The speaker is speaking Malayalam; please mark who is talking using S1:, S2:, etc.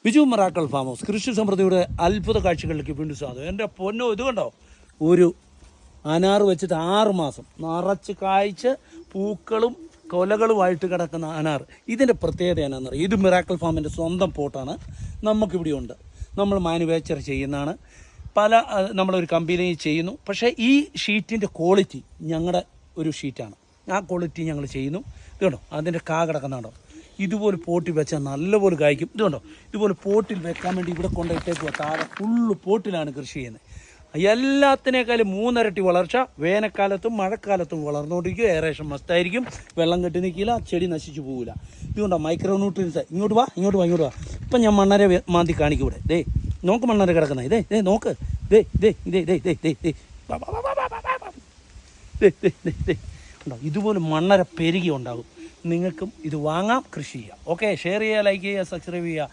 S1: ബിജു മിറാക്കിൾ ഫാം ഹൗസ് കൃഷി സമൃദ്ധിയുടെ അത്ഭുത കാഴ്ചകളിലേക്ക് വീണ്ടും സ്വാഗതം. എൻ്റെ പൊന്നോ, ഇത് കണ്ടോ, ഒരു അനാറ് വെച്ചിട്ട് 6 മാസം നിറച്ച് കായ്ച്ച് പൂക്കളും കൊലകളുമായിട്ട് കിടക്കുന്ന അനാറ്. ഇതിൻ്റെ പ്രത്യേകത എന്നാണെന്നറിയാം. ഇത് മിറാക്കിൾ ഫാമിൻ്റെ സ്വന്തം പോട്ടാണ്, നമുക്കിവിടെ ഉണ്ട്. നമ്മൾ മാനുഫാക്ചർ ചെയ്യുന്നതാണ്, നമ്മളൊരു കമ്പനി ചെയ്യുന്നു. പക്ഷേ ഈ ഷീറ്റിൻ്റെ ക്വാളിറ്റി ഞങ്ങളുടെ ഒരു ഷീറ്റാണ്. ആ ക്വാളിറ്റി ഞങ്ങൾ ചെയ്യുന്നു. ഇത് കണ്ടോ, അതിൻ്റെ കിടക്കുന്നുണ്ടോ, ഇതുപോലെ പോട്ടിൽ വെച്ചാൽ നല്ലപോലെ കായ്ക്കും. ഇതുകൊണ്ടോ, ഇതുപോലെ പോട്ടിൽ വെക്കാൻ വേണ്ടി ഇവിടെ കൊണ്ടുപോയിട്ടേക്കുക. താഴെ ഫുള്ള് പോട്ടിലാണ് കൃഷി ചെയ്യുന്നത്. എല്ലാത്തിനേക്കാളും 3 ഇരട്ടി വളർച്ച വേനൽക്കാലത്തും മഴക്കാലത്തും വളർന്നുകൊണ്ടിരിക്കും. എയറേഷൻ മസ്റ്റായിരിക്കും, വെള്ളം കെട്ടി നിൽക്കില്ല, ചെടി നശിച്ചു പോകില്ല. ഇതുകൊണ്ടോ മൈക്രോ ന്യൂട്രിയൻസ്. ഇങ്ങോട്ട് വാ. ഇപ്പം ഞാൻ മണ്ണര മാന്തി കാണിക്കും. ഇവിടെ ദേ നോക്ക്, മണ്ണര കിടക്കുന്നത്. ദേ നോക്ക്, ദേ ഉണ്ടോ, ഇതുപോലെ മണ്ണര പെരുകി ഉണ്ടാകും. നിങ്ങൾക്കും ഇത് വാങ്ങാം, കൃഷി ചെയ്യാം. ഓക്കെ, ഷെയർ ചെയ്യുക, ലൈക്ക് ചെയ്യുക, സബ്സ്ക്രൈബ് ചെയ്യുക.